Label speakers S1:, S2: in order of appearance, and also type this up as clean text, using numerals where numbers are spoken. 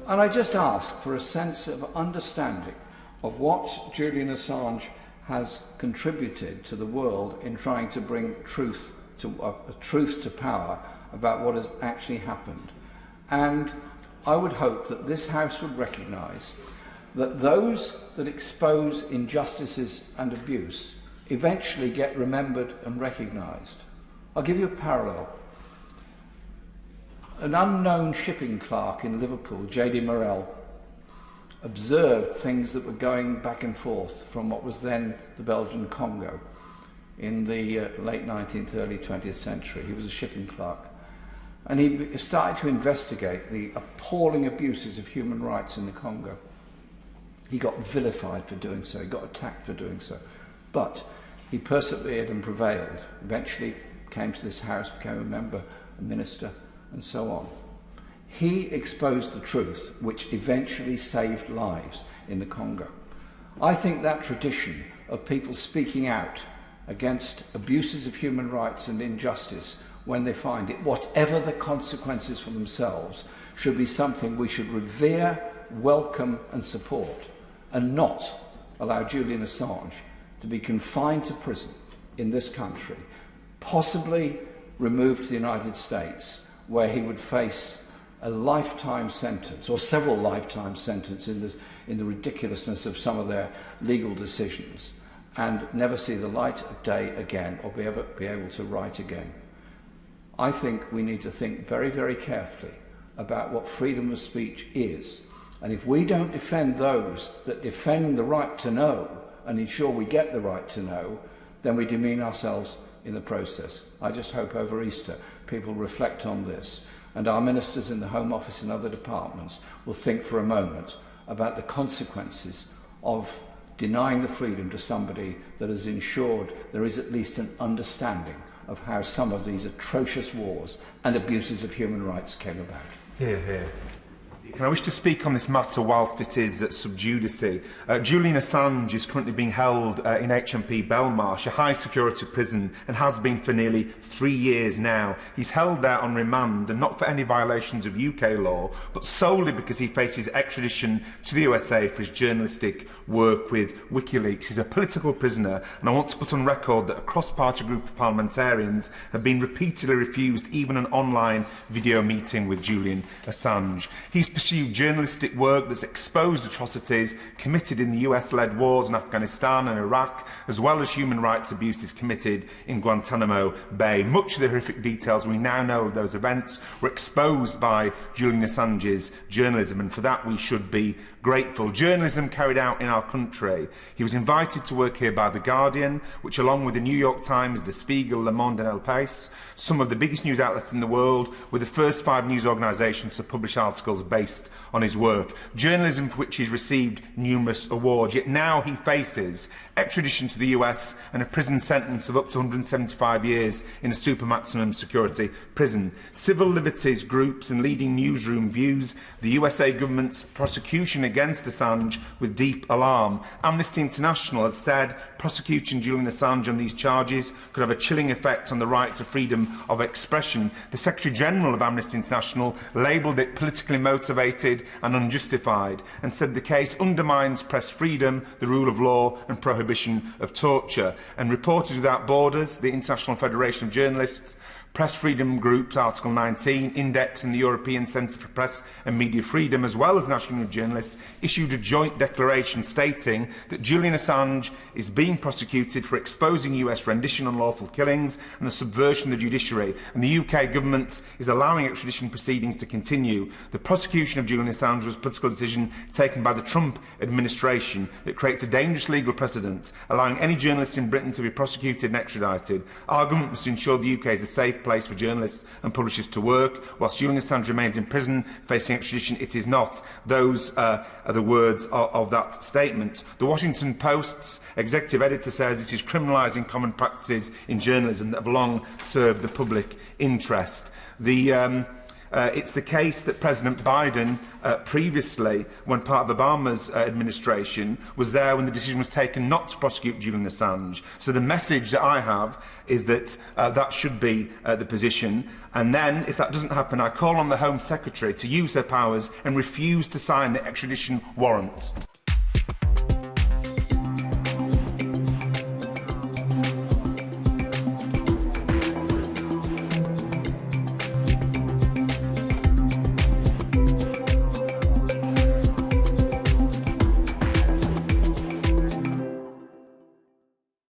S1: And I just ask for a sense of understanding of what Julian Assange has contributed to the world in trying to bring truth to power about what has actually happened. And I would hope that this House would recognise that those that expose injustices and abuse eventually get remembered and recognised. I'll give you a parallel. An unknown shipping clerk in Liverpool, J.D. Morel, observed things that were going back and forth from what was then the Belgian Congo in the late 19th, early 20th century. He was a shipping clerk. And he started to investigate the appalling abuses of human rights in the Congo. He got vilified for doing so. He got attacked for doing so. But he persevered and prevailed. Eventually came to this House, became a member, a minister, and so on. He exposed the truth, which eventually saved lives in the Congo. I think that tradition of people speaking out against abuses of human rights and injustice when they find it, whatever the consequences for themselves, should be something we should revere, welcome and support, and not allow Julian Assange to be confined to prison in this country, possibly removed to the United States, where he would face a lifetime sentence, or several lifetime sentences in the ridiculousness of some of their legal decisions, and never see the light of day again, or be able to write again. I think we need to think very, very carefully about what freedom of speech is. And if we don't defend those that defend the right to know and ensure we get the right to know, then we demean ourselves in the process. I just hope over Easter people reflect on this, and our ministers in the Home Office and other departments will think for a moment about the consequences of denying the freedom to somebody that has ensured there is at least an understanding of how some of these atrocious wars and abuses of human rights came about.
S2: Hear, hear. And I wish to speak on this matter whilst it is sub judice. Julian Assange is currently being held in HMP Belmarsh, a high-security prison, and has been for nearly 3 years now. He's held there on remand, and not for any violations of UK law, but solely because he faces extradition to the USA for his journalistic work with WikiLeaks. He's a political prisoner, and I want to put on record that a cross-party group of parliamentarians have been repeatedly refused even an online video meeting with Julian Assange. He's pursued journalistic work that's exposed atrocities committed in the US-led wars in Afghanistan and Iraq, as well as human rights abuses committed in Guantanamo Bay. Much of the horrific details we now know of those events were exposed by Julian Assange's journalism, and for that we should be grateful. Journalism carried out in our country. He was invited to work here by The Guardian, which along with the New York Times, The Spiegel, Le Monde and El País, some of the biggest news outlets in the world, were the first 5 news organisations to publish articles based on his work. Journalism for which he's received numerous awards, yet now he faces extradition to the US and a prison sentence of up to 175 years in a super maximum security prison. Civil liberties groups and leading newsroom views the USA government's prosecution against Assange with deep alarm. Amnesty International has said prosecuting Julian Assange on these charges could have a chilling effect on the right to freedom of expression. The Secretary-General of Amnesty International labelled it politically motivated and unjustified, and said the case undermines press freedom, the rule of law and prohibition of torture. And Reporters Without Borders, the International Federation of Journalists, Press Freedom Group's Article 19, Index and the European Centre for Press and Media Freedom, as well as National Union of Journalists, issued a joint declaration stating that Julian Assange is being prosecuted for exposing US rendition on lawful killings and the subversion of the judiciary, and the UK government is allowing extradition proceedings to continue. The prosecution of Julian Assange was a political decision taken by the Trump administration that creates a dangerous legal precedent, allowing any journalist in Britain to be prosecuted and extradited. Our government must ensure the UK is a safe place for journalists and publishers to work. Whilst Julian Assange remains in prison facing extradition, it is not. Those are the words of that statement. The Washington Post's executive editor says this is criminalising common practices in journalism that have long served the public interest. The It's the case that President Biden previously, when part of Obama's administration, was there when the decision was taken not to prosecute Julian Assange. So the message that I have is that that should be the position. And then, if that doesn't happen, I call on the Home Secretary to use their powers and refuse to sign the extradition warrant.